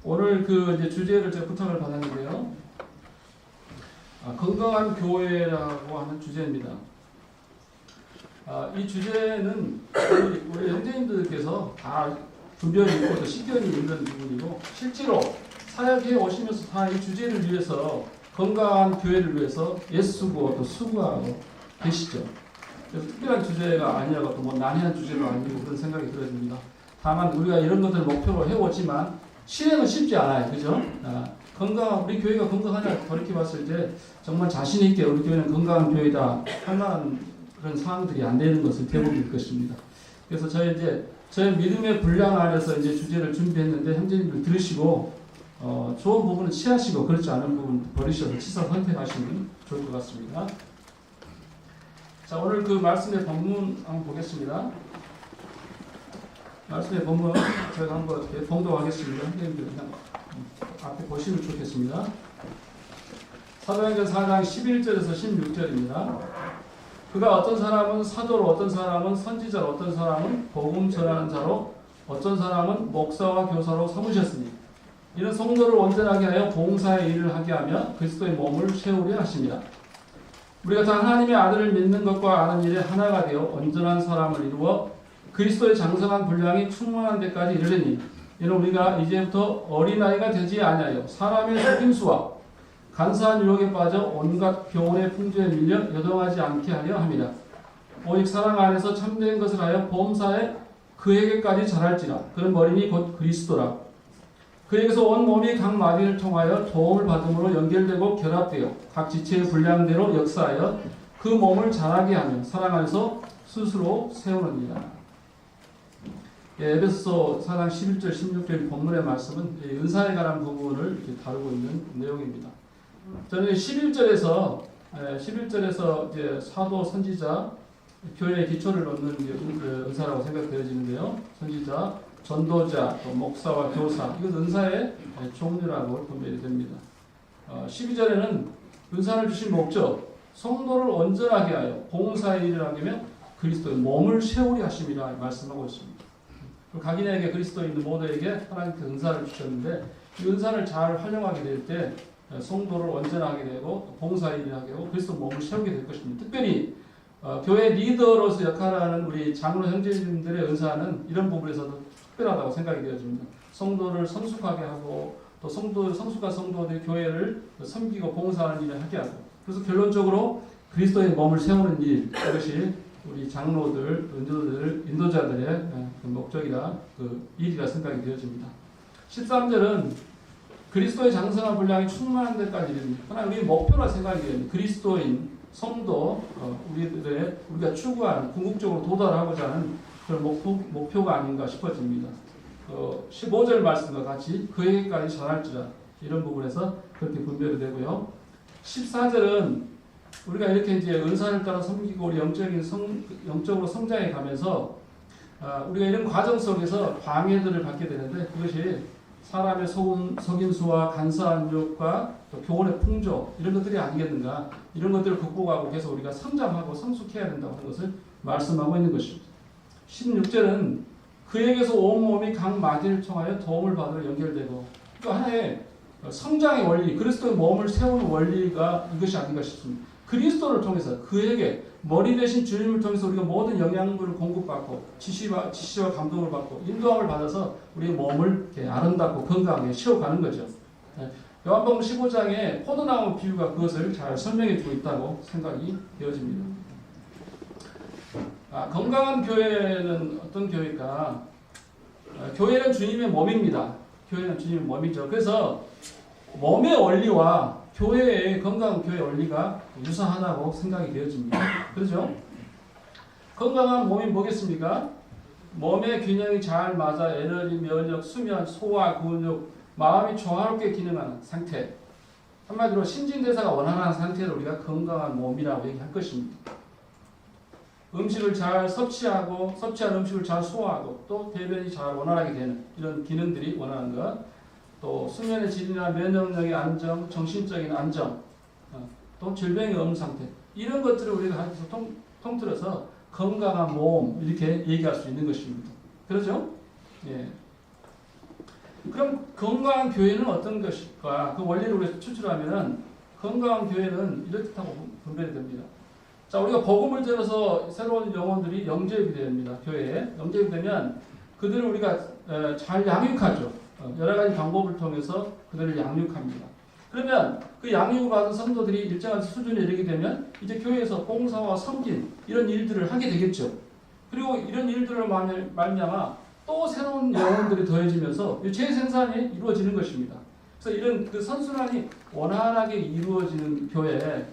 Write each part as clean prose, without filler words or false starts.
오늘 그 이제 주제를 제가 부탁을 받았는데요. 건강한 교회라고 하는 주제입니다. 이 주제는 우리 형제님들께서 다 분별이 있고 또 식견이 있는 부분이고, 실제로 사역해 오시면서 다 이 주제를 위해서, 건강한 교회를 위해서 애쓰고 또 수고하고 계시죠. 그래서 특별한 주제가 아니라고, 또 뭐 난해한 주제도 아니고 그런 생각이 들어집니다. 다만 우리가 이런 것들을 목표로 해오지만 실행은 쉽지 않아요. 그죠? 우리 교회가 건강하냐 돌이켜봤을 때 정말 자신있게 우리 교회는 건강한 교회다 할 만한 그런 상황들이 안 되는 것을 대부분일 것입니다. 그래서 저희 믿음의 분량 안에서 이제 주제를 준비했는데, 형제님들 들으시고 좋은 부분은 취하시고 그렇지 않은 부분 버리셔서 취사 선택하시면 좋을 것 같습니다. 자, 오늘 그 말씀의 본문 한번 보겠습니다. 말씀의 본문 제가 한번 이렇게 봉독하겠습니다. 형제님들 그냥 앞에 보시면 좋겠습니다. 사도행전 4장 11절에서 16절입니다. 그가 어떤 사람은 사도로, 어떤 사람은 선지자로, 어떤 사람은 복음 전하는 자로, 어떤 사람은 목사와 교사로 삼으셨으니 이는 성도를 온전하게 하여 봉사의 일을 하게 하며 그리스도의 몸을 세우려 하십니다. 우리가 다 하나님의 아들을 믿는 것과 아는 일에 하나가 되어 온전한 사람을 이루어 그리스도의 장성한 분량이 충만한 데까지 이르리니 이는 우리가 이제부터 어린아이가 되지 아니하여 사람의 속임수와 간사한 유혹에 빠져 온갖 교훈의 풍조에 밀려 여동하지 않게 하려 합니다. 오직 사랑 안에서 참된 것을 하여 범사에 그에게까지 자랄지라. 그는 머리니 곧 그리스도라. 그에게서 온 몸이 각 마디를 통하여 도움을 받음으로 연결되고 결합되어 각 지체의 분량대로 역사하여 그 몸을 자라게 하며 사랑 안에서 스스로 세우느니라. 에베소서 4장 11절 16절 본문의 말씀은 은사에 관한 부분을 이렇게 다루고 있는 내용입니다. 저는 11절에서 이제 사도, 선지자, 교회의 기초를 놓는 은사라고 생각되어지는데요. 선지자, 전도자, 또 목사와 교사, 이것 은사의 종류라고 분별이 됩니다. 12절에는 은사를 주신 목적, 성도를 온전하게 하여 봉사의 일을 하게 하며 그리스도의 몸을 세우려 하심이라 말씀하고 있습니다. 각인에게 그리스도에 있는 모두에게 하나님께서 은사를 주셨는데, 이 은사를 잘 활용하게 될 때 성도를 온전하게 되고 봉사의 일을 하게 되고 그리스도 몸을 세우게 될 것입니다. 특별히 교회 리더로서 역할하는 우리 장로 형제님들의 은사는 이런 부분에서도 특별하다고 생각이 되어집니다. 성도를 성숙하게 하고 또 성숙한 성도들이 교회를 섬기고 봉사하는 일을 하게 하고, 그래서 결론적으로 그리스도의 몸을 세우는 일, 이것이 우리 장로들, 인도자들의 그 목적이라 그 일이라 생각이 되어집니다. 13절은 그리스도의 장성한 분량이 충만한 데까지 이릅니다. 하나 우리 목표라 생각이 됩니다. 그리스도인 성도, 우리가 추구하는 궁극적으로 도달하고자 하는 그런 목표가 아닌가 싶어집니다. 15절 말씀과 같이 그에게까지 전할지라, 이런 부분에서 그렇게 분별이 되고요. 14절은 우리가 이렇게 이제 은사를 따라 섬기고 우리 영적으로 성장해 가면서 우리가 이런 과정 속에서 방해들을 받게 되는데, 그것이 사람의 속임수와 간사한 유혹과 또 교훈의 풍조, 이런 것들이 아니겠는가. 이런 것들을 극복하고 계속 우리가 성장하고 성숙해야 된다고 하는 것을 말씀하고 있는 것입니다. 16절은 그에게서 온몸이 각 마디를 통하여 도움을 받으러 연결되고, 또 하나의 성장의 원리, 그리스도의 몸을 세우는 원리가 이것이 아닌가 싶습니다. 그리스도를 통해서, 그에게 머리 대신 주님을 통해서 우리가 모든 영양분을 공급받고 지시와 감동을 받고 인도함을 받아서 우리의 몸을 이렇게 아름답고 건강하게 세워가는 거죠. 요한복음 15장에 포도나무 비유가 그것을 잘 설명해 주고 있다고 생각이 되어집니다. 건강한 교회는 어떤 교회일까? 교회는 주님의 몸입니다. 교회는 주님의 몸이죠. 그래서 몸의 원리와 건강한 교회의 원리가 유사하다고 생각이 되어집니다. 그렇죠? 건강한 몸이 뭐겠습니까? 몸의 균형이 잘 맞아 에너지, 면역, 수면, 소화, 근육, 마음이 조화롭게 기능하는 상태. 한마디로 신진대사가 원활한 상태를 우리가 건강한 몸이라고 얘기할 것입니다. 음식을 잘 섭취하고 섭취한 음식을 잘 소화하고 또 배변이 잘 원활하게 되는 이런 기능들이 원활한 것. 또 수면의 질이나 면역력의 안정, 정신적인 안정, 또 질병의 없는 상태, 이런 것들을 우리가 통틀어서 건강한 몸, 이렇게 얘기할 수 있는 것입니다. 그렇죠? 예. 그럼 건강한 교회는 어떤 것일까? 그 원리를 우리가 추출하면 건강한 교회는 이렇다고 분별이 됩니다. 자, 우리가 복음을 들어서 새로운 영혼들이 영접이 됩니다. 교회에 영접이 되면 그들을 우리가 잘 양육하죠. 여러 가지 방법을 통해서 그들을 양육합니다. 그러면 그 양육을 받은 성도들이 일정한 수준에 이르게 되면 이제 교회에서 봉사와 섬긴 이런 일들을 하게 되겠죠. 그리고 이런 일들을 말미암아 또 새로운 영혼들이 더해지면서 재생산이 이루어지는 것입니다. 그래서 이런 그 선순환이 원활하게 이루어지는 교회,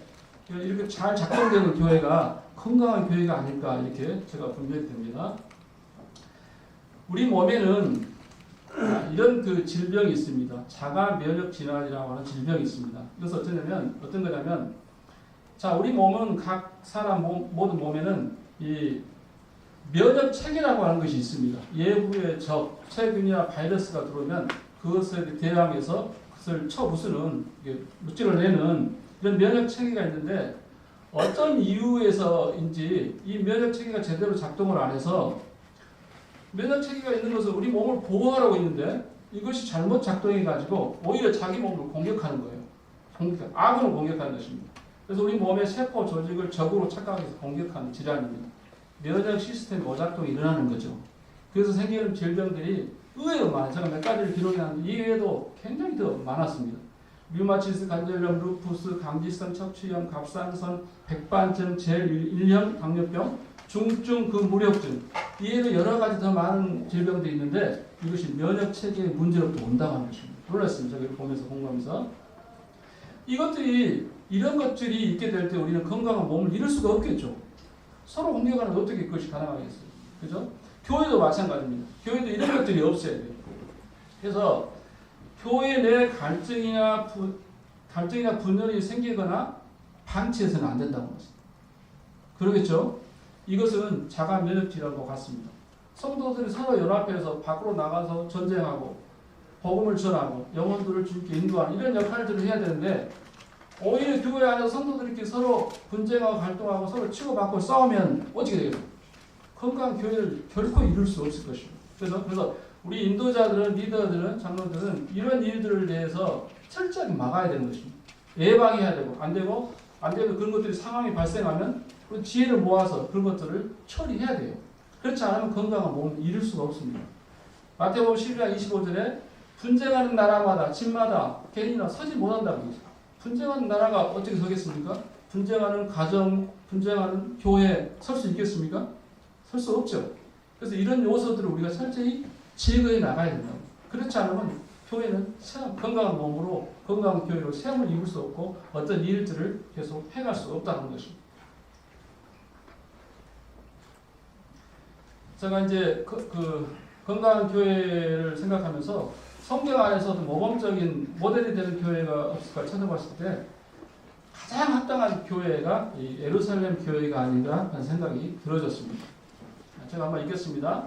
이렇게 잘 작동되는 교회가 건강한 교회가 아닐까 이렇게 제가 분별이 됩니다. 우리 몸에는 이런 그 질병이 있습니다. 자가 면역 질환이라고 하는 질병이 있습니다. 그래서 어떤 거냐면, 자, 우리 몸은 각 사람 모든 몸에는 이 면역 체계라고 하는 것이 있습니다. 예후의 적, 세균이나 바이러스가 들어오면 그것에 대항해서 그것을 쳐부수는, 물질을 내는 이런 면역 체계가 있는데, 어떤 이유에서인지 이 면역 체계가 제대로 작동을 안 해서 면역 체계가 있는 것은 우리 몸을 보호하라고 있는데 이것이 잘못 작동해가지고 오히려 자기 몸을 공격하는 거예요. 악으로 공격하는 것입니다. 그래서 우리 몸의 세포 조직을 적으로 착각해서 공격하는 질환입니다. 면역 시스템 오작동이 일어나는 거죠. 그래서 생기는 질병들이 의외로 많아요. 제가 몇 가지를 기록했는데 이외에도 굉장히 더 많았습니다. 류마티스, 관절염, 루푸스, 강지성 척추염, 갑상선, 백반증, 제1형 당뇨병, 중증 무력증, 이외에도 여러 가지 더 많은 질병들이 있는데 이것이 면역 체계의 문제로부터 온다고 하는 것입니다. 놀랐습니다. 제가 보면서 공부하면서 이런 것들이 있게 될 때 우리는 건강한 몸을 잃을 수가 없겠죠. 서로 공격하는 어떻게 그것이 가능하겠어요? 그죠? 교회도 마찬가지입니다. 교회도 이런 것들이 없어야 돼요. 그래서 교회 내 갈등이나 분열이 생기거나 방치해서는 안 된다고 합니다. 그러겠죠? 이것은 자가 면역질환과 같습니다. 성도들이 서로 연합해서 밖으로 나가서 전쟁하고 복음을 전하고 영혼들을 주님께 인도하는 이런 역할들을 해야 되는데 오히려 교회 안에서 성도들이 서로 분쟁하고 갈등하고 서로 치고받고 싸우면 어떻게 되겠어요? 건강한 교회를 결코 이룰 수 없을 것입니다. 그래서 우리 인도자들은, 리더들은, 장로들은 이런 일들을 대해서 철저하게 막아야 되는 것입니다. 예방해야 되고 안 되면 그런 것들이 상황이 발생하면 지혜를 모아서 그런 것들을 처리해야 돼요. 그렇지 않으면 건강한 몸을 잃을 수가 없습니다. 마태복음 12장 25절에 분쟁하는 나라마다 집마다 개인이나 서지 못한다고 합니다. 분쟁하는 나라가 어떻게 서겠습니까? 분쟁하는 가정, 분쟁하는 교회 설 수 있겠습니까? 설 수 없죠. 그래서 이런 요소들을 우리가 철저히 제거해 나가야 된다고. 그렇지 않으면 교회는 건강한 몸으로 건강한 교회로 세움을 이룰 수 없고 어떤 일들을 계속 해갈 수 없다는 것입니다. 제가 이제 건강한 교회를 생각하면서 성경 안에서도 모범적인 모델이 되는 교회가 없을까 찾아봤을 때 가장 합당한 교회가 이 예루살렘 교회가 아닌가 하는 생각이 들어졌습니다. 제가 한번 읽겠습니다.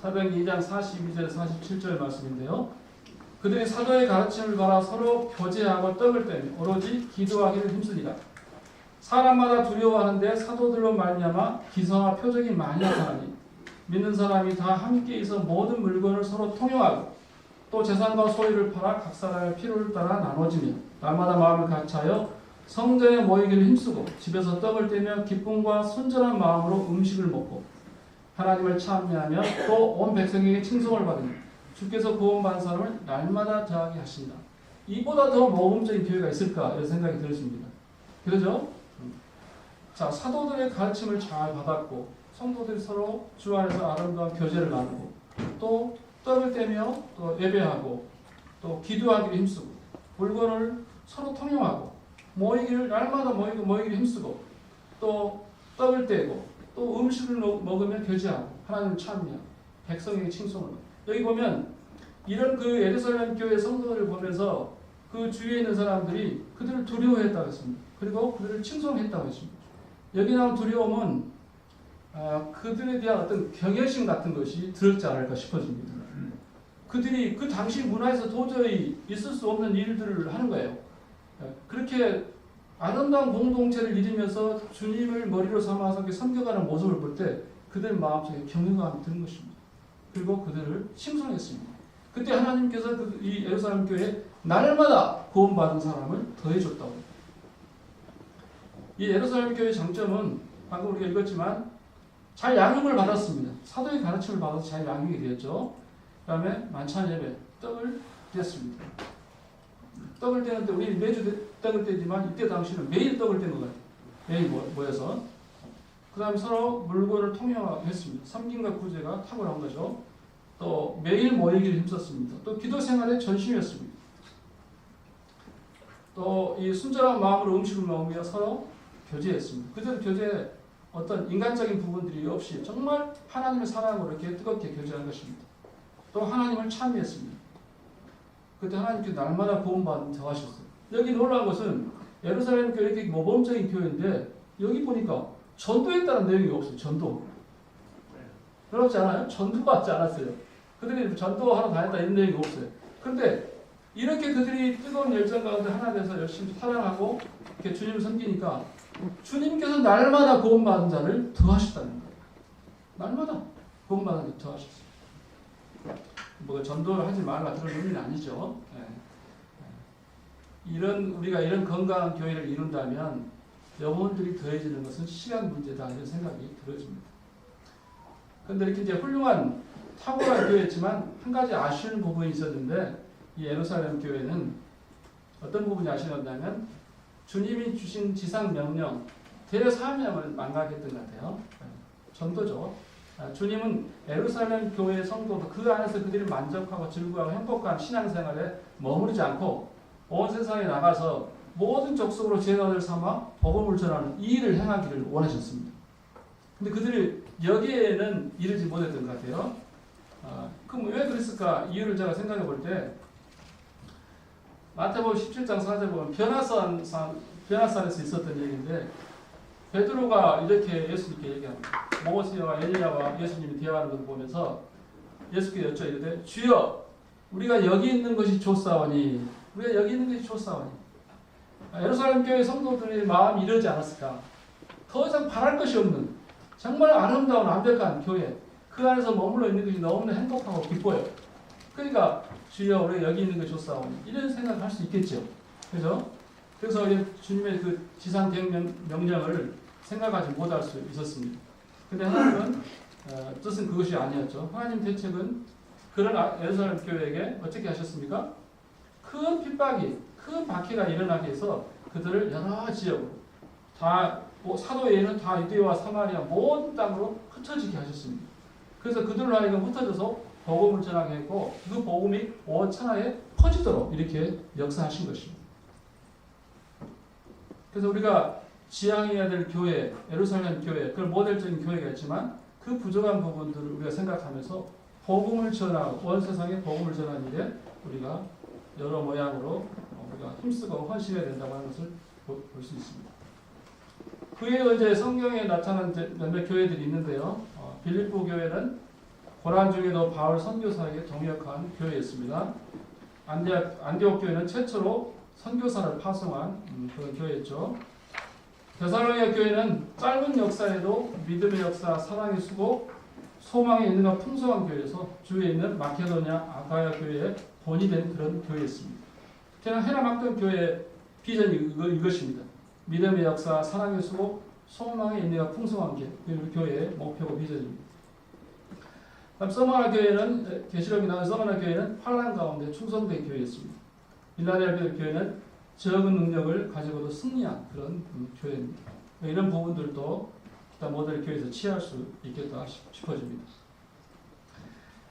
사도행전 2장 42절 47절 말씀인데요. 그들이 사도의 가르침을 받아 서로 교제하고 떡을 떼며 오로지 기도하기를 힘쓰니라. 사람마다 두려워하는데 사도들로 말미암아 기사와 표적이 많이 나타나니 믿는 사람이 다 함께 있어 모든 물건을 서로 통용하고 또 재산과 소유를 팔아 각 사람의 필요를 따라 나눠지며 날마다 마음을 같이하여 성전에 모이기를 힘쓰고 집에서 떡을 떼며 기쁨과 순전한 마음으로 음식을 먹고 하나님을 찬미하며 또 온 백성에게 칭송을 받으며 주께서 구원받은 사람을 날마다 더하게 하신다. 이보다 더 모범적인 교회가 있을까 이런 생각이 들었습니다. 그러죠? 자, 사도들의 가르침을 잘 받았고 성도들이 서로 주 안에서 아름다운 교제를 나누고 또 떡을 떼며 또 예배하고 또 기도하기를 힘쓰고 물건을 서로 통용하고 모이기를 날마다 모이기를 힘쓰고 또 떡을 떼고 또 음식을 먹으며 교제하고 하나님을 찬미하고 백성에게 칭송을 하고 여기 보면 이런 그 예루살렘 교회 성도들을 보면서 그 주위에 있는 사람들이 그들을 두려워했다고 했습니다. 그리고 그들을 칭송했다고 했습니다. 여기 나온 두려움은 그들에 대한 어떤 경외심 같은 것이 들었지 않을까 싶어집니다. 그들이 그 당시 문화에서 도저히 있을 수 없는 일들을 하는 거예요. 그렇게 아름다운 공동체를 이루면서 주님을 머리로 삼아서 섬겨가는 모습을 볼 때 그들 마음속에 경외감이 드는 것입니다. 그리고 그들을 칭송했습니다. 그때 하나님께서 이 예루살렘 교회에 날마다 구원받은 사람을 더해줬다고 해요. 이 예루살렘 교회의 장점은 방금 우리가 읽었지만 잘 양육을 받았습니다. 사도의 가르침을 받아서 잘 양육이 되었죠. 그 다음에 만찬 예배, 떡을 뗐습니다. 떡을 떼는데 우리 매주 떡을 떼지만 이때 당시는 매일 떡을 떼는 거예요. 매일 모여서. 그 다음에 서로 물건을 통용했습니다. 섬김과 구제가 탁월한 거죠. 또 매일 모이기를 힘썼습니다. 또 기도 생활에 전심이었습니다. 또 이 순전한 마음으로 음식을 먹으며 서로 교제했습니다. 그들 교제에 어떤 인간적인 부분들이 없이 정말 하나님의 사랑으로 이렇게 뜨겁게 교제한 것입니다. 또 하나님을 찬미했습니다. 그때 하나님께서 날마다 구원받은 더하셨어요. 여기 놀라운 것은 예루살렘 교회 이렇게 모범적인 교회인데 여기 보니까 전도했다는 내용이 없어요. 전도. 그렇지 않아요? 전도받지 않았어요. 그들이 전도하러 다녔다 이런 내용이 없어요. 그런데 이렇게 그들이 뜨거운 열정 가운데 하나 돼서 열심히 사랑하고 이렇게 주님을 섬기니까 주님께서 날마다 구원받은 자를 더하셨다는 거예요. 날마다 구원받은 자를 더하셨어요. 뭐 전도를 하지 말라 그런 의미는 아니죠. 우리가 이런 건강한 교회를 이룬다면 영혼들이 더해지는 것은 시간 문제다 이런 생각이 들어집니다. 그런데 이렇게 이제 훌륭한 탁월한 교회였지만 한 가지 아쉬운 부분이 있었는데 이 예루살렘 교회는 어떤 부분이 아쉬웠냐면 주님이 주신 지상 명령, 대사명을 망각했던 것 같아요. 전도죠. 주님은 예루살렘 교회의 성도도 그 안에서 그들이 만족하고 즐거워하고 행복한 신앙생활에 머무르지 않고 온 세상에 나가서 모든 족속으로 제자들 삼아 복음을 전하는 이 일을 행하기를 원하셨습니다. 근데 그들이 여기에는 이르지 못했던 것 같아요. 그럼 왜 그랬을까? 이유를 제가 생각해 볼 때 마태복음 17장 4절 보면 변화산에서 있었던 얘기인데 베드로가 이렇게 예수님께 얘기합니다. 모세와 엘리야와 예수님이 대화하는 것을 보면서 예수께 여쭤이르되 주여 우리가 여기 있는 것이 좋사오니 우리가 여기 있는 것이 좋사오니 예루살렘 교회 성도들의 마음이 이러지 않았을까? 더 이상 바랄 것이 없는 정말 아름다운 완벽한 교회 그 안에서 머물러 있는 것이 너무나 행복하고 기뻐요. 그러니까 주여 우리가 여기 있는 것이 좋사오니 이런 생각을 할 수 있겠죠. 그죠? 그래서 주님의 그 지상 명령을 생각하지 못할 수 있었습니다. 근데 하나님은 뜻은 그것이 아니었죠. 하나님 대책은 그런 예루살렘 교회에게 어떻게 하셨습니까? 큰 핍박이, 큰 박해가 일어나게 해서 그들을 여러 지역으로 다 사도 외에는 다 유대와 사마리아 모든 땅으로 흩어지게 하셨습니다. 그래서 그들로 하여금 흩어져서 복음을 전하게 했고 그 복음이 온 천하에 퍼지도록 이렇게 역사하신 것입니다. 그래서 우리가 지향해야 될 교회, 예루살렘 교회, 그런 모델적인 교회가 있지만 그 부족한 부분들을 우리가 생각하면서 복음을 전하고 온 세상에 복음을 전하는 일에 우리가 여러 모양으로 우리가 힘쓰고 헌신해야 된다고 하는 것을 볼 수 있습니다. 그 외에 이제 성경에 나타난 몇몇 교회들이 있는데요. 빌립보 교회는 고난 중에도 바울 선교사에게 동역한 교회였습니다. 안디옥 교회는 최초로 선교사를 파송한 그런 교회였죠. 데살로니가 교회는 짧은 역사에도 믿음의 역사, 사랑의 수고, 소망의 있는가 풍성한 교회에서 주위에 있는 마케도냐, 아가야 교회의 본이 된 그런 교회였습니다. 특히나 헤라 막동 교회의 비전이 이것입니다. 믿음의 역사, 사랑의 수고, 소망의 있는가 풍성한 교회의 목표고 비전입니다. 서머나 교회는 계시록이 나온 서머나 교회는 환난 가운데 충성된 교회였습니다. 빌라델비아 교회는 적은 능력을 가지고도 승리한 그런 교회입니다. 이런 부분들도 기타 모델 교회에서 취할 수 있겠다 싶어집니다.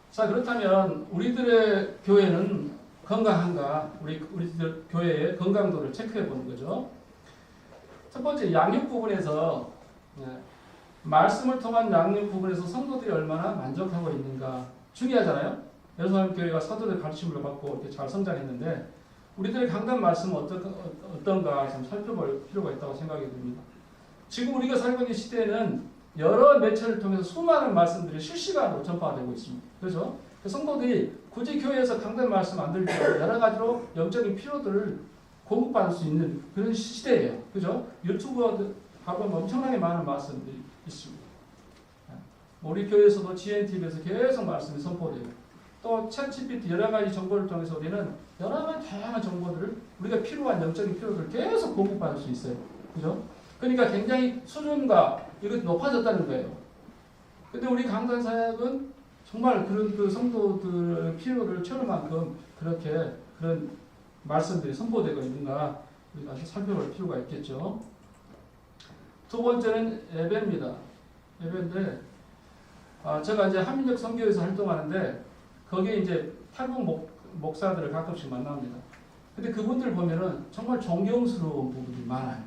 자, 그렇다면 우리들의 교회는 건강한가? 우리들 교회의 건강도를 체크해 보는 거죠. 첫 번째 양육 부분에서 말씀을 통한 양육 부분에서 성도들이 얼마나 만족하고 있는가 중요하잖아요. 예루살렘 교회가 사도의 가르침을 받고 이렇게 잘 성장했는데 우리들의 강단 말씀은 어떤가 좀 살펴볼 필요가 있다고 생각이 듭니다. 지금 우리가 살고 있는 시대에는 여러 매체를 통해서 수많은 말씀들이 실시간으로 전파되고 있습니다. 그렇죠? 성도들이 굳이 교회에서 강단 말씀 안 들더라도 여러 가지로 영적인 필요들을 공급받을 수 있는 그런 시대예요. 그죠? 유튜브 가보면 엄청나게 많은 말씀들이 있습니다. 우리 교회에서도 GNTV에서 계속 말씀이 선포돼요. 또 챗GPT 여러 가지 정보를 통해서 우리는 여러 가지 다양한 정보들을 우리가 필요한 영적인 필요들을 계속 공급받을 수 있어요. 그죠? 그러니까 굉장히 수준과 이것이 높아졌다는 거예요. 근데 우리 강단 사역은 정말 그런 그 성도들의 필요를 채울 만큼 그렇게 그런 말씀들이 선보되고 있는가 우리가 살펴볼 필요가 있겠죠. 두 번째는 예배입니다. 예배인데 제가 이제 한민족 선교에서 활동하는데 거기에 이제 탈북 목사들을 가끔씩 만납니다. 근데 그분들 보면은 정말 존경스러운 부분이 많아요.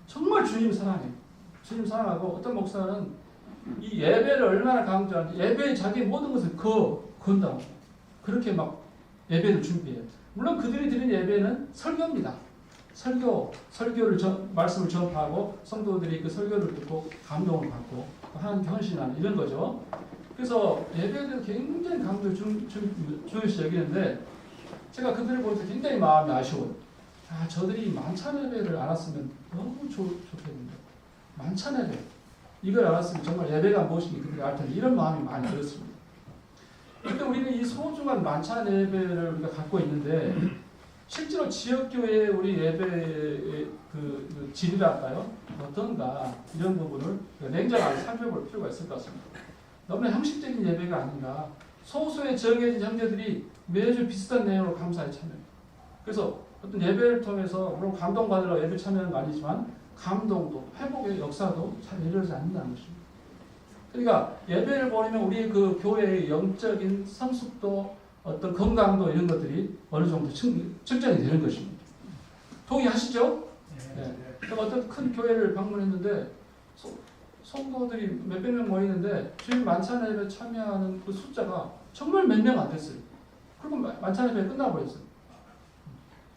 정말 주님 사랑해요. 주님 사랑하고 어떤 목사는 이 예배를 얼마나 강조하는지 예배에 자기 모든 것을 건다고 그렇게 막 예배를 준비해요. 물론 그들이 드린 예배는 설교입니다. 설교를 말씀을 전파하고 성도들이 그 설교를 듣고 감동을 받고 하나님께 헌신하는 이런 거죠. 그래서 예배에 대해서 굉장히 강조를 중요시 여기는데 제가 그들을 보면서 굉장히 마음이 아쉬워요. 저들이 만찬 예배를 알았으면 너무 좋겠는데 만찬 예배 이걸 알았으면 정말 예배가 무엇인지 그들이 알 텐데 이런 마음이 많이 들었습니다. 그런데 우리는 이 소중한 만찬 예배를 우리가 갖고 있는데 실제로 지역교회의 우리 예배의 그 질이랄까요? 어떤가 이런 부분을 냉정하게 살펴볼 필요가 있을 것 같습니다. 너무나 형식적인 예배가 아닌가 소수의 정해진 형제들이 매주 비슷한 내용으로 감사에 참여해요. 그래서 어떤 예배를 통해서 물론 감동받으러 예배 참여하는 거 아니지만 감동도 회복의 역사도 잘 이루어지지 않는다는 것입니다. 그러니까 예배를 보려면 우리 그 교회의 영적인 성숙도 어떤 건강도 이런 것들이 어느 정도 측정이 되는 것입니다. 동의하시죠? 네. 제가 어떤 큰 교회를 방문했는데 성도들이 몇백 명 모이는데 주일 만찬 예배 참여하는 그 숫자가 정말 몇 명 안 됐어요. 그리고 만찬 예배 끝나버렸어요.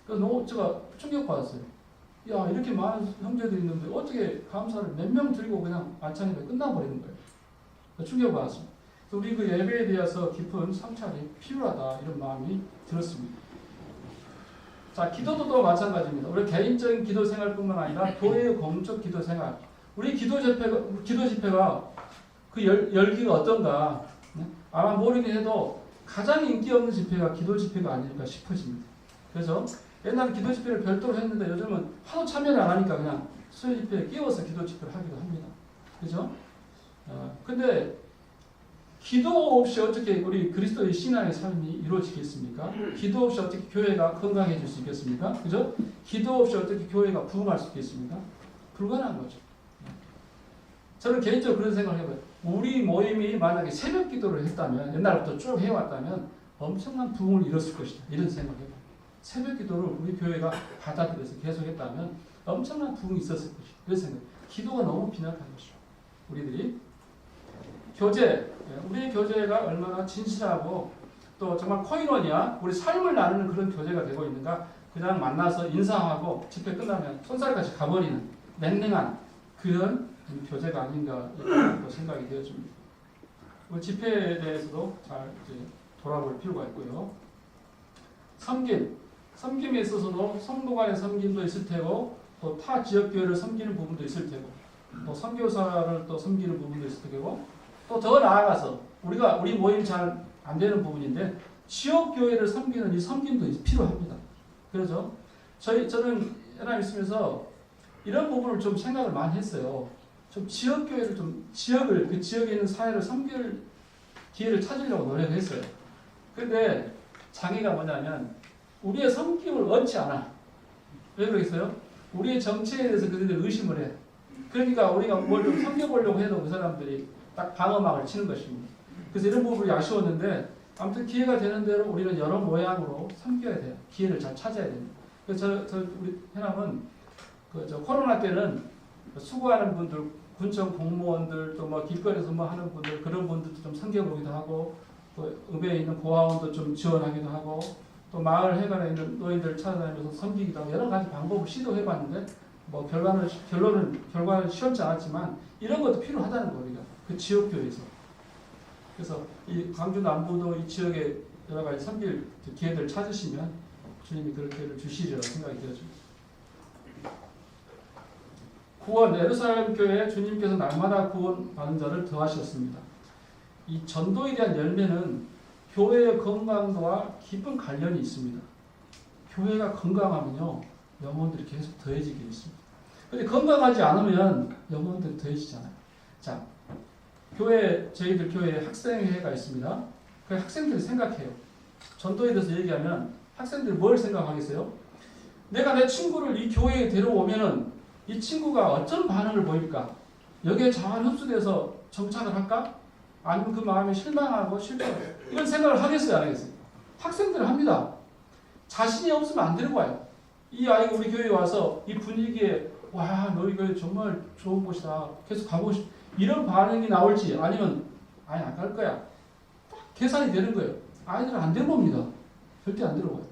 그래서 너무 제가 충격받았어요. 야, 이렇게 많은 형제들이 있는데 어떻게 감사를 몇 명 드리고 그냥 만찬 예배 끝나버리는 거예요. 충격받았습니다. 우리 그 예배에 대해서 깊은 성찰이 필요하다 이런 마음이 들었습니다. 자, 기도도 마찬가지입니다. 우리 개인적인 기도 생활뿐만 아니라 교회의 공적 기도 생활. 우리 기도 집회가 그 열기가 어떤가? 네? 아마 모르긴 해도 가장 인기 없는 집회가 기도 집회가 아닐까 싶어집니다. 그래서 옛날에 기도 집회를 별도로 했는데 요즘은 하도 참여를 안 하니까 그냥 수요 집회에 끼워서 기도 집회를 하기도 합니다. 그죠? 근데 기도 없이 어떻게 우리 그리스도의 신앙의 삶이 이루어지겠습니까? 기도 없이 어떻게 교회가 건강해질 수 있겠습니까? 그죠? 기도 없이 어떻게 교회가 부흥할 수 있겠습니까? 불가능한 거죠. 저는 개인적으로 그런 생각을 해봐요. 우리 모임이 만약에 새벽 기도를 했다면, 옛날부터 쭉 해왔다면 엄청난 부흥을 이뤘을 것이다. 이런 생각을 해봐요. 새벽 기도를 우리 교회가 받아들여서 계속했다면 엄청난 부흥이 있었을 것이다. 이런 생각. 기도가 너무 빈약한 것이죠. 우리들이 교제, 우리의 교제가 얼마나 진실하고 또 정말 코인원이야 우리 삶을 나누는 그런 교제가 되고 있는가? 그냥 만나서 인사하고 집회 끝나면 손살같이 가버리는 냉랭한 그런 교제가 아닌가 생각이 되어집니다. 우리 집회에 대해서도 잘 이제 돌아볼 필요가 있고요. 섬김에 있어서도 성도 간의 섬김도 있을 테고 또 타 지역 교회를 섬기는 부분도 있을 테고 또 선교사를 또 섬기는 부분도 있을 테고 또 더 나아가서 우리 모임 잘 안 되는 부분인데 지역 교회를 섬기는 이 섬김도 필요합니다. 그래서 저는 하나 있으면서 이런 부분을 좀 생각을 많이 했어요. 좀 지역 교회를 그 지역에 있는 사회를 섬길 기회를 찾으려고 노력했어요. 그런데 장애가 뭐냐면 우리의 섬김을 원치 않아. 왜 그러겠어요? 우리의 정체에 대해서 그들이 의심을 해. 그러니까 우리가 뭘 좀 섬겨보려고 해도 그 사람들이 딱 방어막을 치는 것입니다. 그래서 이런 부분이 아쉬웠는데 아무튼 기회가 되는 대로 우리는 여러 모양으로 섬겨야 돼요. 기회를 잘 찾아야 됩니다. 그래서 우리 해남은 코로나 때는 수고하는 분들, 군청 공무원들 또 뭐 길거리에서 뭐 하는 분들 그런 분들도 좀 섬겨보기도 하고 또 읍에 있는 고아원도 좀 지원하기도 하고 또 마을 해관에 있는 노인들을 찾아다니면서 섬기기도 하고 여러 가지 방법을 시도해봤는데 뭐 결과는 시원치 않았지만 이런 것도 필요하다는 거 우리가 그 지역 교회에서. 그래서 이 광주 남부도 이 지역에 여러 가지 섬길 기회들을 찾으시면 주님이 그런 기회를 주시리라고 생각이 되어집니다. 구원, 예루살렘 교회에 주님께서 날마다 구원받는 자를 더하셨습니다. 이 전도에 대한 열매는 교회의 건강과 깊은 관련이 있습니다. 교회가 건강하면요, 영혼들이 계속 더해지게 있습니다. 근데 건강하지 않으면 영혼들이 더해지잖아요. 자, 저희들 교회에 학생회가 있습니다. 그 학생들이 생각해요. 전도에 대해서 얘기하면 학생들이 뭘 생각하겠어요? 내가 내 친구를 이 교회에 데려오면은 이 친구가 어떤 반응을 보일까? 여기에 잘 흡수돼서 정착을 할까? 아니면 그 마음에 실망하고 실패 이런 생각을 하겠어요, 안 하겠어요? 학생들은 합니다. 자신이 없으면 안 데리고 와요. 이 아이가 우리 교회에 와서 이 분위기에 와, 너희 교회 정말 좋은 곳이다. 계속 가보고 싶. 이런 반응이 나올지 아니면 아니 안 갈 거야. 계산이 되는 거예요. 아이들은 안 데려옵니다. 절대 안 데려와요.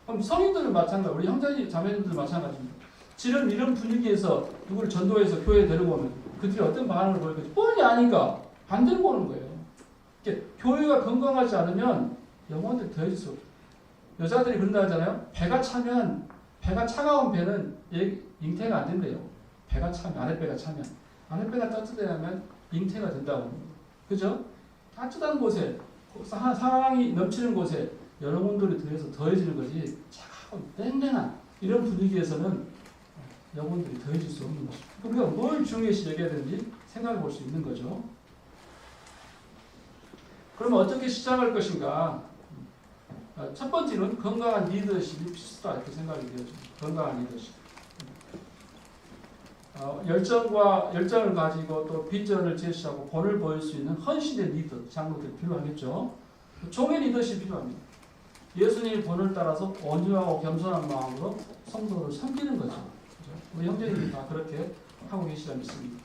그럼 성인들은 마찬가지, 우리 형제 자매님들 마찬가지입니다. 지금 이런 분위기에서 누구를 전도해서 교회에 데려오면 그들이 어떤 반응을 보일지 뻔히 아니까 안 데리고 오는 거예요. 교회가 건강하지 않으면 영혼들이 더해질 수 없어요. 여자들이 그런다 하잖아요. 배가 차가운 배는 잉태가 안 된대요. 배가 차면, 아랫배가 차면. 아랫배가 따뜻하면 잉태가 된다고 합니다. 그죠? 따뜻한 곳에, 사랑이 넘치는 곳에 여러분들이 더해지는 거지, 차가운, 땡땡한 이런 분위기에서는 여러분들이 더해질 수 없는 것이죠. 우리가 뭘 중요시 여겨야 되는지 생각해 볼 수 있는 거죠. 그러면 어떻게 시작할 것인가? 첫 번째는 건강한 리더십이 필수다 이렇게 생각이 되어집니다. 건강한 리더십. 열정을 가지고 또 비전을 제시하고 본을 보일 수 있는 헌신의 리더, 장로들이 필요하겠죠. 종의 리더십이 필요합니다. 예수님의 본을 따라서 온유하고 겸손한 마음으로 성도를 섬기는 거죠. 그렇죠? 우리 형제님이 다 그렇게 하고 계시다 믿습니다.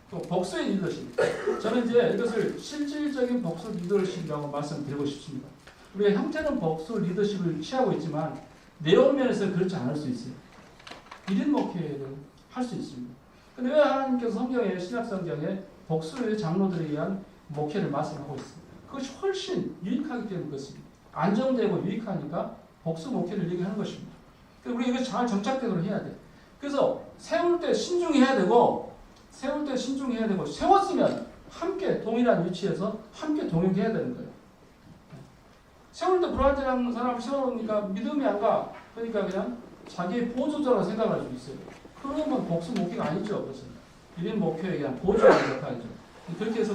또 복수의 리더십. 저는 이제 이것을 실질적인 복수 리더십이라고 말씀드리고 싶습니다. 우리가 형태는 복수 리더십을 취하고 있지만 내용 면에서 그렇지 않을 수 있어요. 1인 목회를 할 수 있습니다. 근데 왜 하나님께서 성경에, 신약 성경에 복수의 장로들에 의한 목회를 말씀하고 있습니다. 그것이 훨씬 유익하기 때문에 그렇습니다. 안정되고 유익하니까 복수 목회를 얘기하는 것입니다. 우리 이거 잘 정착되도록 해야 돼. 그래서 세울 때 신중해야 되고, 세웠으면 함께 동일한 위치에서 함께 동역해야 되는 거예요. 세울 때 불안정한 사람을 세워놓으니까 믿음이 안 가. 그러니까 그냥 자기의 보조자라고 생각할 수 있어요. 그러면 복수 목회가 아니죠. 그래서 1인 목회에 의한 보조하는 역할이죠. 그렇게 해서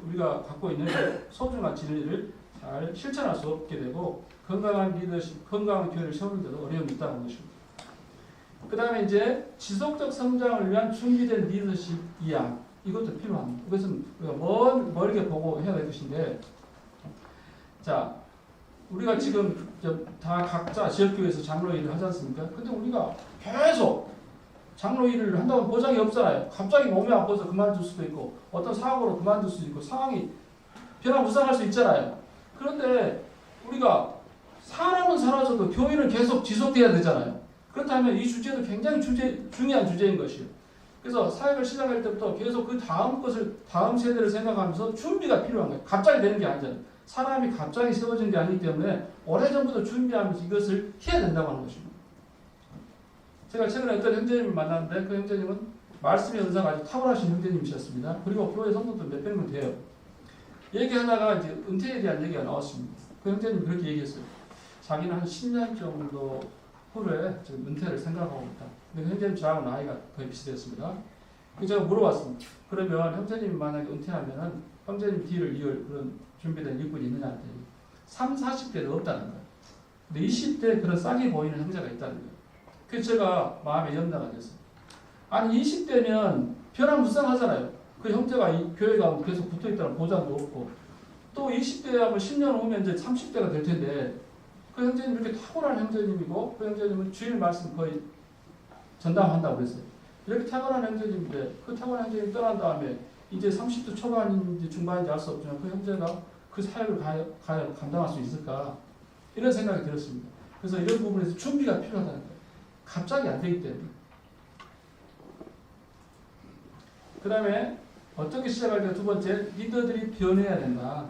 우리가 갖고 있는 소중한 진리를 잘 실천할 수 없게 되고 건강한 리더십, 건강한 교회를 세우는 데도 어려움이 있다는 것입니다. 그 다음에 이제 지속적 성장을 위한 준비된 리더십 이양 이것도 필요합니다. 그것은 우리가 멀게 보고 해야 될 것인데, 자, 우리가 지금 다 각자 지역교회에서 장로 일을 하지 않습니까? 근데 우리가 계속 장로 일을 한다고 보장이 없잖아요. 갑자기 몸이 아파서 그만둘 수도 있고, 어떤 사고로 그만둘 수도 있고, 상황이 변화무쌍할 수 있잖아요. 그런데 우리가 사람은 사라져도 교회는 계속 지속돼야 되잖아요. 그렇다면 이 주제도 굉장히 중요한 주제인 것이에요. 그래서 사역을 시작할 때부터 계속 그 다음 세대를 생각하면서 준비가 필요한 거예요. 갑자기 되는 게 아니잖아요. 사람이 갑자기 세워진 게 아니기 때문에 오래전부터 준비하면서 이것을 해야 된다고 하는 것입니다. 제가 최근에 어떤 형제님을 만났는데 그 형제님은 말씀의 은사가 아주 탁월하신 형제님이셨습니다. 그리고 교회 성도들 몇백 명 돼요. 얘기하다가 이제 은퇴에 대한 얘기가 나왔습니다. 그 형제님이 그렇게 얘기했어요. 자기는 한 10년 정도 후에 지금 은퇴를 생각하고 있다. 근데 그 형제님 저하고 나이가 거의 비슷했습니다. 그래서 제가 물어봤습니다. 그러면 형제님이 만약에 은퇴하면은 형제님 뒤를 이을 그런 준비된 일꾼이 있느냐 했더니 30, 40대는 없다는 거예요. 근데 20대에 그런 싹이 보이는 형제가 있다는 거예요. 그래서 제가 마음에 염려가 됐어요. 아니 20대면 변화무쌍하잖아요. 그 형제가 이 교회가 계속 붙어있다는 보장도 없고 또 20대 하면 10년 후면 이제 30대가 될 텐데 그 형제님 이렇게 탁월한 형제님이고 그 형제님은 주일 말씀 거의 전담한다고 그랬어요. 이렇게 탁월한 형제님인데 그 탁월한 형제님이 떠난 다음에 이제 30대 초반인지 중반인지 알 수 없지만 그 형제가 그 사역을 감당할 수 있을까 이런 생각이 들었습니다. 그래서 이런 부분에서 준비가 필요하다는 거예요. 갑자기 안 되기 때문에. 그 다음에 어떻게 시작할까? 두 번째, 리더들이 변해야 된다.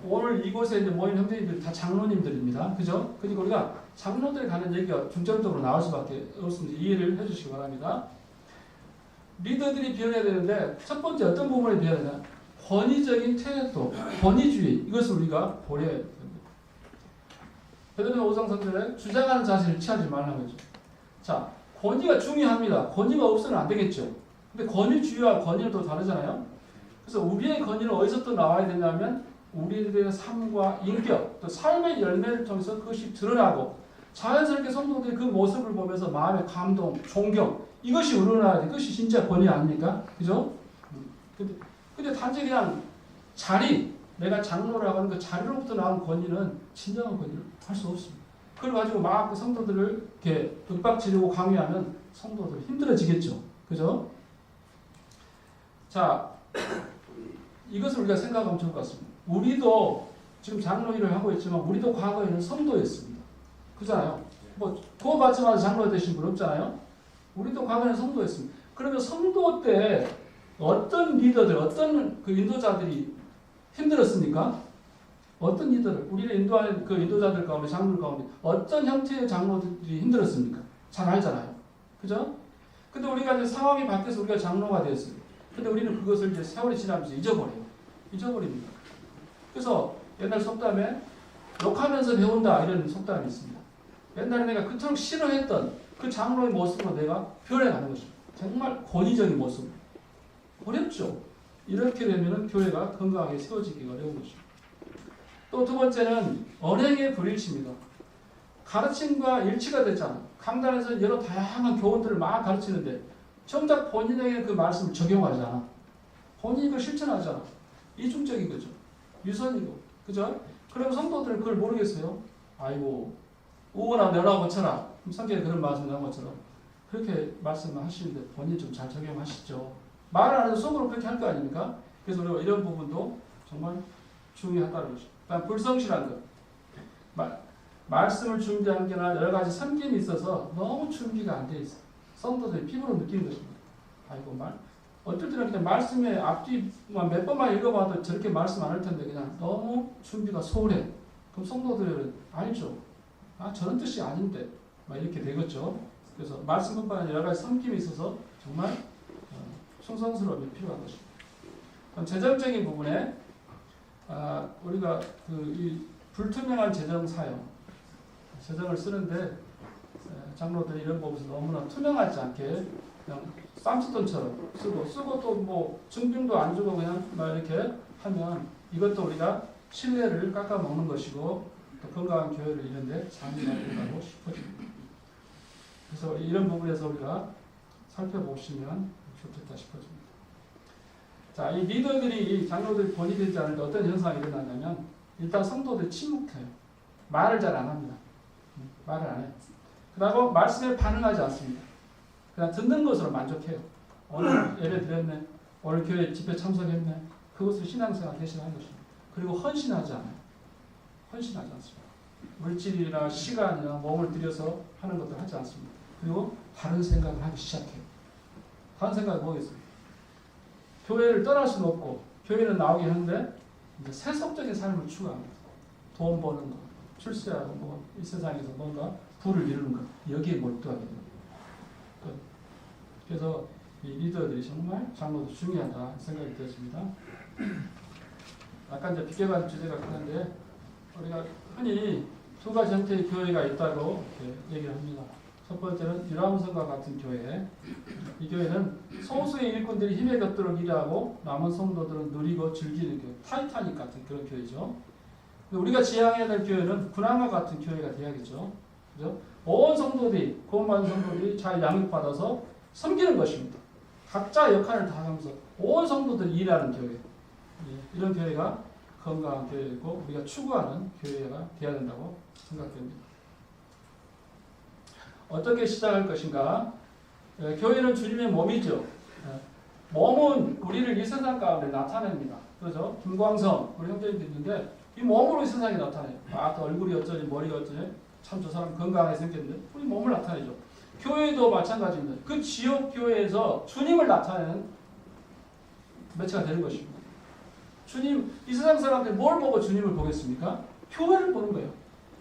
오늘 이곳에 이제 모인 형제님들 다 장로님들입니다. 그죠? 그리고 우리가 장로들이 가는 얘기가 중점적으로 나올 수밖에 없습니다. 이해를 해주시기 바랍니다. 리더들이 변해야 되는데 첫 번째 어떤 부분이 변해야 되나? 권위적인 태도, 권위주의 이것을 우리가 버려야 됩니다. 베드로 5장 3절에 주장하는 자세를 취하지 말라는 거죠. 자, 권위가 중요합니다. 권위가 없으면 안 되겠죠. 근데 권위주의와 권위는 또 다르잖아요. 그래서 우리의 권위는 어디서 또 나와야 되냐면 우리들의 삶과 인격, 또 삶의 열매를 통해서 그것이 드러나고 자연스럽게 성도들이 그 모습을 보면서 마음의 감동, 존경 이것이 우러나야 돼. 그것이 진짜 권위 아닙니까? 그죠? 근데 단지 그냥 자리, 내가 장로라고 하는 그 자리로부터 나온 권위는 진정한 권위를 할 수 없습니다. 그걸 가지고 막 그 성도들을 이렇게 윽박지르고 강요하면 성도들 힘들어지겠죠. 그죠? 자, 이것을 우리가 생각하면 좋을 것 같습니다. 우리도 지금 장로 일을 하고 있지만 우리도 과거에는 성도였습니다. 그잖아요. 뭐 구원받자마자 장로 되신 분 없잖아요. 우리도 과거에는 성도였습니다. 그러면 성도 때 어떤 리더들, 어떤 그 인도자들이 힘들었습니까? 어떤 리더를, 우리를 인도하는 그 인도자들 가운데, 장로들 가운데 어떤 형태의 장로들이 힘들었습니까? 잘 알잖아요. 그죠? 근데 우리가 이제 상황이 바뀌어서 우리가 장로가 되었어요. 근데 우리는 그것을 이제 세월이 지나면서 잊어버려요. 잊어버립니다. 그래서 옛날 속담에 욕하면서 배운다 이런 속담이 있습니다. 옛날에 내가 그토록 싫어했던 그 장로의 모습으로 내가 변해가는 것입니다. 정말 권위적인 모습. 어렵죠. 이렇게 되면 교회가 건강하게 세워지기가 어려운 것입니다. 또 두 번째는 언행의 불일치입니다. 가르침과 일치가 되잖아. 강단에서 여러 다양한 교훈들을 막 가르치는데 정작 본인에게 그 말씀을 적용하지 않아. 본인이 그걸 실천하잖아. 이중적인 거죠. 유선이고. 그죠? 그럼 성도들은 그걸 모르겠어요. 아이고, 우거나 면하고 고쳐라. 성경에 그런 말씀 나온 것처럼 그렇게 말씀하시는데 본인이 좀 잘 적용하시죠. 말을 안 해도 속으로 그렇게 할 거 아닙니까? 그래서 우리가 이런 부분도 정말 중요하다는 것입니다. 그다음 불성실한 것. 말씀을 준비한 게나 여러 가지 섬김이 있어서 너무 준비가 안 돼 있어요. 성도들이 피부로 느끼는 것입니다. 아이고 어떨 때는 그냥 말씀에 앞뒤만 몇 번만 읽어봐도 저렇게 말씀 안 할 텐데 그냥 너무 준비가 소홀해. 그럼 성도들은 알죠. 아 저런 뜻이 아닌데 막 이렇게 되겠죠. 그래서 말씀뿐만 아니라 여러 가지 섬김이 있어서 정말 충성스러움이 필요한 것입니다. 그럼 재정적인 부분에 우리가 이 불투명한 재정 사용, 재정을 쓰는데 장로들이 이런 부분에서 너무나 투명하지 않게 그냥 쌈짓돈처럼 쓰고 또 뭐 증빙도 안 주고 그냥 막 이렇게 하면 이것도 우리가 신뢰를 깎아먹는 것이고 또 건강한 교회를 이루는데 장애가 된다고 싶어집니다. 그래서 이런 부분에서 우리가 살펴보시면 좋겠다 싶어집니다. 자, 이 리더들이 장로들이 권위되지 않을 때 어떤 현상이 일어나냐면 일단 성도들이 침묵해요. 말을 잘 안 합니다. 말을 안 해요. 그리고 말씀에 반응하지 않습니다. 그냥 듣는 것으로 만족해요. 오늘 예배 드렸네. 오늘 교회 집회 참석했네. 그것을 신앙생활 대신하는 것입니다. 그리고 헌신하지 않아요. 헌신하지 않습니다. 물질이나 시간이나 몸을 들여서 하는 것들 하지 않습니다. 그리고 다른 생각을 하기 시작해요. 다른 생각이 뭐겠어요? 교회를 떠날 수는 없고 교회는 나오긴 하는데 이제 세속적인 삶을 추구합니다. 돈 버는 거, 출세하고 뭐 이 세상에서 뭔가 부를 이루는 것 여기에 몰두하게 됩니다. 그래서 이 리더들이 정말 장로도 중요하다 생각이 되었습니다. 아까 이제 비교받은 주제가 그런데 우리가 흔히 두 가지 형태의 교회가 있다고 얘기를 합니다. 첫 번째는 유람선과 같은 교회. 이 교회는 소수의 일꾼들이 힘에 겹도록 일하고 남은 성도들은 누리고 즐기는 교회. 타이타닉 같은 그런 교회죠. 우리가 지향해야 될 교회는 군함과 같은 교회가 되어야겠죠. 그죠? 온 성도들이, 구원받은 성도들이 잘 양육받아서 섬기는 것입니다. 각자 역할을 다 하면서 온 성도들이 일하는 교회. 이런 교회가 건강한 교회이고 우리가 추구하는 교회가 되어야 된다고 생각됩니다. 어떻게 시작할 것인가? 교회는 주님의 몸이죠. 몸은 우리를 이 세상 가운데 나타냅니다. 그렇죠? 김광성 우리 형제님도 있는데 이 몸으로 이 세상에 나타내요. 얼굴이 어쩌지 머리가 어쩌지 참 저 사람 건강하게 생겼는데 우리 몸을 나타내죠. 교회도 마찬가지입니다. 그 지역 교회에서 주님을 나타내는 매체가 되는 것입니다. 주님, 이 세상 사람들이 뭘 보고 주님을 보겠습니까? 교회를 보는 거예요.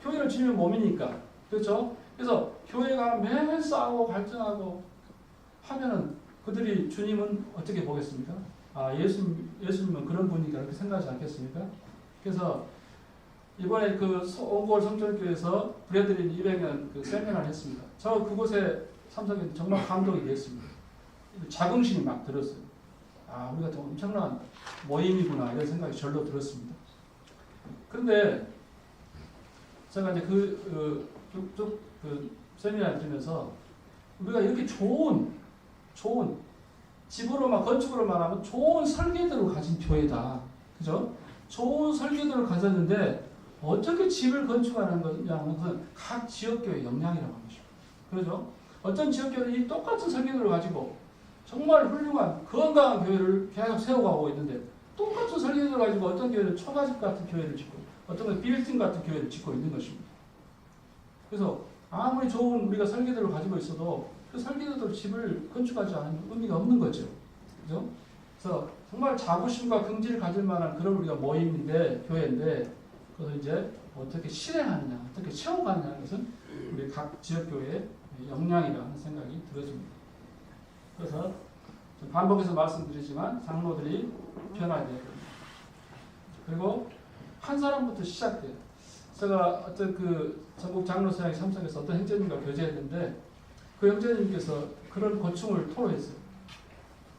교회는 주님의 몸이니까. 그렇죠? 그래서 교회가 매일 싸우고 갈등하고 하면은 그들이 주님은 어떻게 보겠습니까? 예수님은 그런 분이니까 그렇게 생각하지 않겠습니까? 그래서 이번에 그 옹골 성전교회에서 브레드린 200년 그 세미나를 했습니다. 저 그곳에 참석했는데 정말 감동이 됐습니다. 자긍심이 막 들었어요. 우리가 좀 엄청난 모임이구나 이런 생각이 절로 들었습니다. 그런데 제가 이제 쭉 세미나를 들으면서 우리가 이렇게 좋은 집으로만 건축으로만 하면 좋은 설계도를 가진 교회다. 그죠? 좋은 설계도를 가졌는데 어떻게 집을 건축하는 거냐는 것은 각 지역교회 역량이라고 하는 것입니다. 그렇죠? 어떤 지역교회는 이 똑같은 설계도를 가지고 정말 훌륭한 건강한 교회를 계속 세워가고 있는데 똑같은 설계도를 가지고 어떤 교회는 초가집 같은 교회를 짓고 어떤 건 빌딩 같은 교회를 짓고 있는 것입니다. 그래서 아무리 좋은 우리가 설계도를 가지고 있어도 그 설계도대로 집을 건축하지 않으면 의미가 없는 거죠. 그죠? 그래서 정말 자부심과 긍지를 가질 만한 그런 우리가 모임인데, 교회인데, 그것을 이제 어떻게 실행하느냐, 어떻게 채워가느냐는 것은 우리 각 지역교회의 역량이라는 생각이 들어집니다. 그래서 반복해서 말씀드리지만 장로들이 변화해야 됩니다. 그리고 한 사람부터 시작돼요. 제가 어떤 그 전국 장로사역에 참석해서 어떤 형제님과 교제했는데 그 형제님께서 그런 고충을 토로했어요.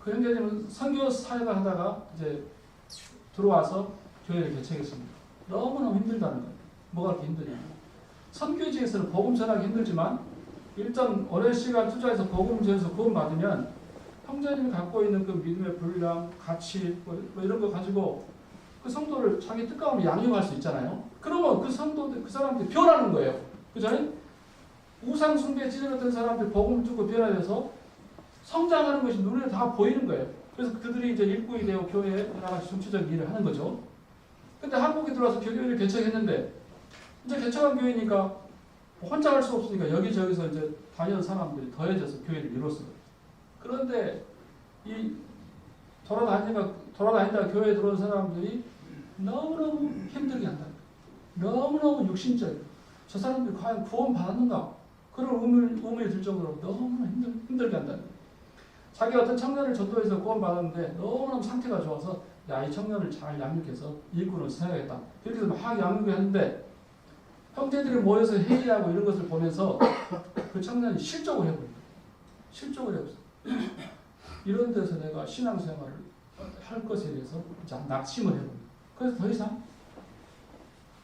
그 형제님은 선교 사역을 하다가 이제 들어와서 교회를 개척했습니다. 너무너무 힘들다는 거예요. 뭐가 그렇게 힘드냐. 선교지에서는 복음 전하기 힘들지만 일단 오랜 시간 투자해서 복음 전해서 구원 받으면 형제님이 갖고 있는 그 믿음의 분량, 가치 뭐 이런 거 가지고 그 성도를 자기 뜻가운데 양육할 수 있잖아요. 그러면 그 성도들, 그 사람들이 변하는 거예요. 그죠? 우상 숭배에 찌들었던 사람들 복음을 듣고 변화돼서 성장하는 것이 눈에 다 보이는 거예요. 그래서 그들이 이제 일꾼이 되어 교회에 여러 가지 정치적 일을 하는 거죠. 근데 한국에 들어와서 교회를 개척했는데 이제 개척한 교회니까 혼자 할 수 없으니까 여기저기서 이제 다니는 사람들이 더해져서 교회를 이뤘어요. 그런데 이 돌아다니다 교회에 들어온 사람들이 너무너무 힘들게 한다. 너무너무 육신적이고 저 사람들이 과연 구원 받았는가? 그런 의문이 들 정도로 너무나 힘들게 한다. 자기 어떤 청년을 전도해서 구원 받았는데 너무너무 상태가 좋아서 이 청년을 잘 양육해서 일꾼으로 세워야겠다. 그렇게 해서 막 양육을 했는데 형제들이 모여서 회의하고 이런 것을 보면서 그 청년이 실족을 해버립니다. 실족을 해버렸어요. 이런 데서 내가 신앙생활을 할 것에 대해서 낙심을 해버립니다. 그래서 더 이상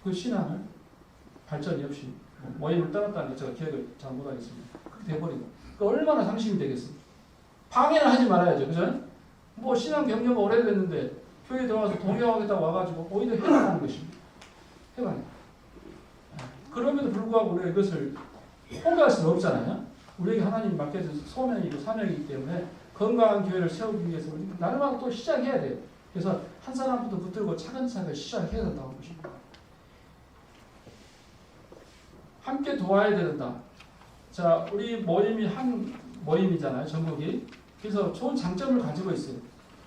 그 신앙을 발전이 없이 모임을 떠났다는 게 제가 기억을 잘 못하겠습니다. 그렇게 돼버리고 얼마나 상심이 되겠습니까? 방해는 하지 말아야죠. 그죠? 뭐 신앙 경력이 오래됐는데 교회에 들어와서 동요하겠다고 와가지고 오히려 해방하는 것입니다. 해방해. 그럼에도 불구하고 우리가 이것을 포기할 수는 없잖아요. 우리에게 하나님이 맡겨진 소명이고 사명이기 때문에 건강한 교회를 세우기 위해서 우리 나름대로 또 시작해야 돼요. 그래서 한 사람부터 붙들고 차근차근 시작해야 된다고 보십니다. 함께 도와야 된다. 자, 우리 모임이 한 모임이잖아요. 전국이. 그래서 좋은 장점을 가지고 있어요.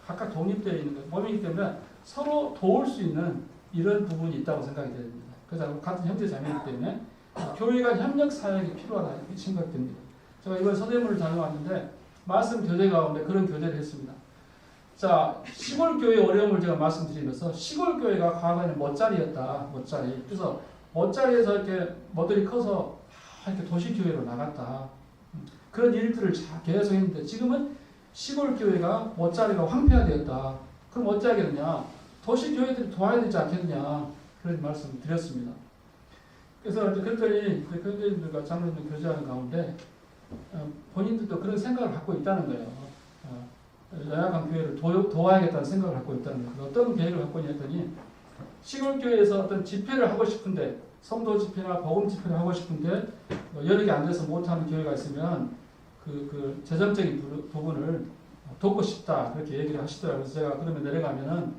각각 독립되어 있는 것. 모임이기 때문에 서로 도울 수 있는 이런 부분이 있다고 생각이 됩니다. 그래서 같은 형제 자매이기 때문에 교회 간 협력 사역이 필요하다 이렇게 생각됩니다. 제가 이번 서대문을 다녀왔는데 말씀 교제 가운데 그런 교제를 했습니다. 자, 시골 교회의 어려움을 제가 말씀드리면서 시골 교회가 과거에는 멋자리였다. 멋자리. 그래서 멋자리에서 이렇게 뭐들이 커서 이렇게 도시 교회로 나갔다. 그런 일들을 계속 했는데 지금은 시골 교회가 멋자리가 황폐화되었다. 그럼 어찌 하겠느냐? 도시 교회들이 도와야 되지 않겠느냐? 그런 말씀을 드렸습니다. 그래서 이제 그랬더니 교회들과 장로들 교제하는 가운데 본인들도 그런 생각을 갖고 있다는 거예요. 연약한 교회를 도와야겠다는 생각을 갖고 있다는 거예요. 어떤 계획을 갖고 있냐 했더니 시골 교회에서 어떤 집회를 하고 싶은데 성도 집회나 복음 집회를 하고 싶은데 여력이 안 돼서 못하는 교회가 있으면 그 재정적인 부분을 돕고 싶다 그렇게 얘기를 하시더라고요. 그래서 제가 그러면 내려가면은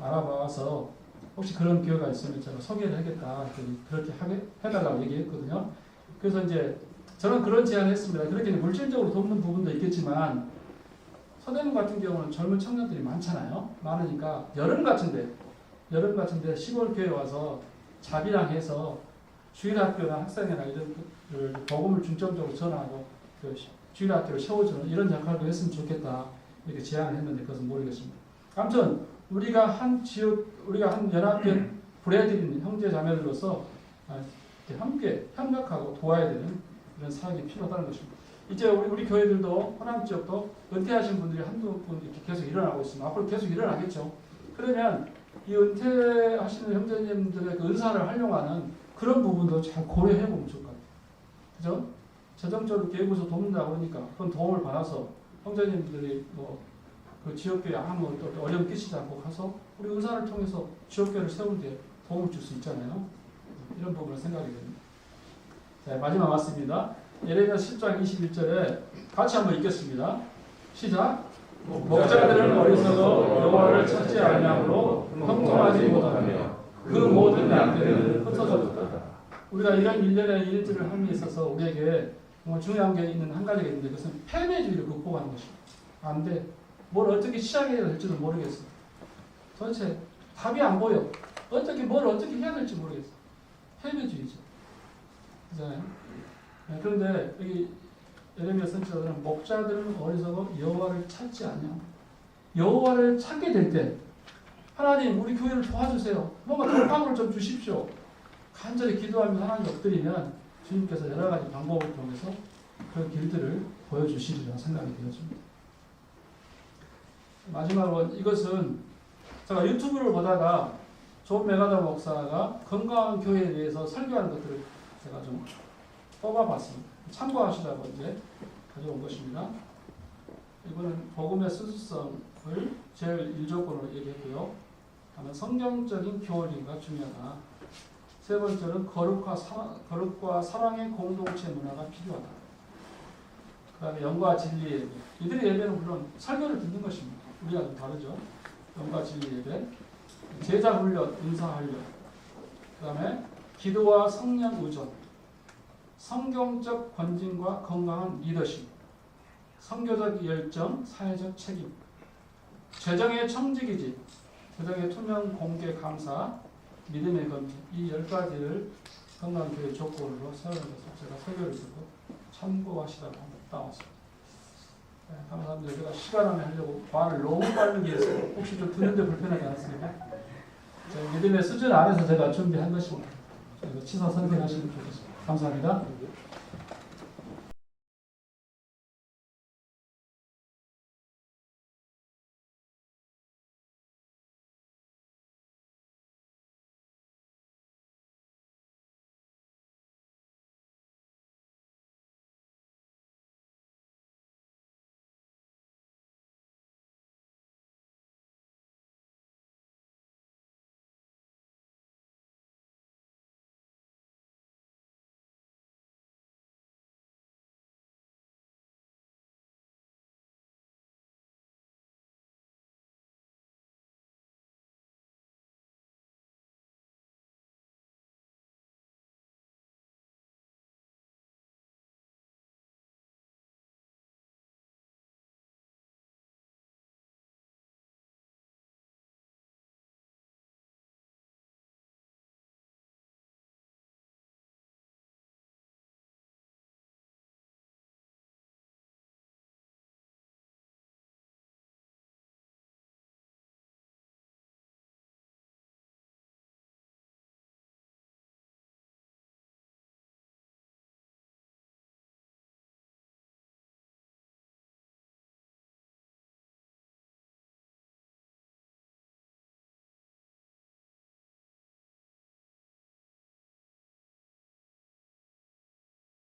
알아봐서 혹시 그런 교회가 있으면 제가 소개를 하겠다 그렇게 해달라고 얘기했거든요. 그래서 이제 저는 그런 제안을 했습니다. 그렇게 물질적으로 돕는 부분도 있겠지만 서대문 같은 경우는 젊은 청년들이 많잖아요. 많으니까 여름 같은데 시골 교회 와서 자비랑 해서 주일학교나 학생회나 이런 복음을 중점적으로 전하고 주일학교를 세워주는 이런 역할도 했으면 좋겠다 이렇게 제안을 했는데 그것은 모르겠습니다. 아무튼 우리가 한 연합된 브레드린 형제 자매들로서 함께 협력하고 도와야 되는 이런 사역이 필요하다는 것입니다. 이제 우리 교회들도 호남 지역도 은퇴하신 분들이 한두 분 이렇게 계속 일어나고 있습니다. 앞으로 계속 일어나겠죠. 그러면 이 은퇴하시는 형제님들의 그 은사를 활용하는 그런 부분도 잘 고려해 보면 좋을 것 같아요. 그죠? 재정적으로 교회에서 돕는다고 하니까 그런 도움을 받아서 형제님들이 그 지역교회 아무 어려움 끼치지 않고 가서 우리 은사를 통해서 지역교회를 세우는 데 도움을 줄 수 있잖아요. 이런 부분을 생각이 됩니다. 자, 마지막 말씀입니다. 예레미야 10장 21절에 같이 한번 읽겠습니다. 시작. 목자들은 어리석어 여호와를 찾지 아니함으로 형통하지 못하며 그 모든 양들은 흩어졌다. 우리가 이런 일련의 일들을 함에 있어서 우리에게 정말 중요한 게 있는 한 가지가 있는데 그것은 패배주의를 극복하는 것입니다. 안 돼. 뭘 어떻게 시작해야 될지도 모르겠어. 도대체 답이 안 보여. 뭘 어떻게 해야 될지 모르겠어. 패배주의죠. 그잖아요. 네, 그런데 여기 예레미야 선지자들은 목자들은 어리석어 여호와를 찾지 않냐. 여호와를 찾게 될 때 하나님 우리 교회를 도와주세요. 뭔가 돌파구를 좀 주십시오. 간절히 기도하면서 하나님 엎드리면 주님께서 여러 가지 방법을 통해서 그 길들을 보여주시리라 생각이 되어집니다. 마지막으로 이것은 제가 유튜브를 보다가 존 메가더 목사가 건강한 교회에 대해서 설교하는 것들을 제가 좀 뽑아봤습니다. 참고하시라고 이제 가져온 것입니다. 이거는 복음의 순수성을 제일 1조건으로 얘기했고요. 다음은 성경적인 교리가 중요하다. 세 번째는 거룩과 사랑의 공동체 문화가 필요하다. 그 다음에 영과 진리 예배. 이들의 예배는 물론 설교를 듣는 것입니다. 우리가 좀 다르죠. 영과 진리 예배. 제자 훈련, 은사 훈련. 그 다음에 기도와 성령 의존. 성경적 권징과 건강한 리더십. 선교적 열정, 사회적 책임. 재정의 청지기지. 재정의 투명 공개 감사. 믿음의 검증. 이 10가지를 건강한 교회 조건으로 세우는 것을 제가 설교를 듣고 참고하시라고 따왔습니다. 네, 감사합니다. 제가 시간 안에 하려고 말을 너무 빠르게 해서 혹시 좀 듣는데 불편하지 않습니까? 믿음의 수준 안에서 제가 준비한 것입니다. 치사 선택하시면 좋겠습니다. 감사합니다.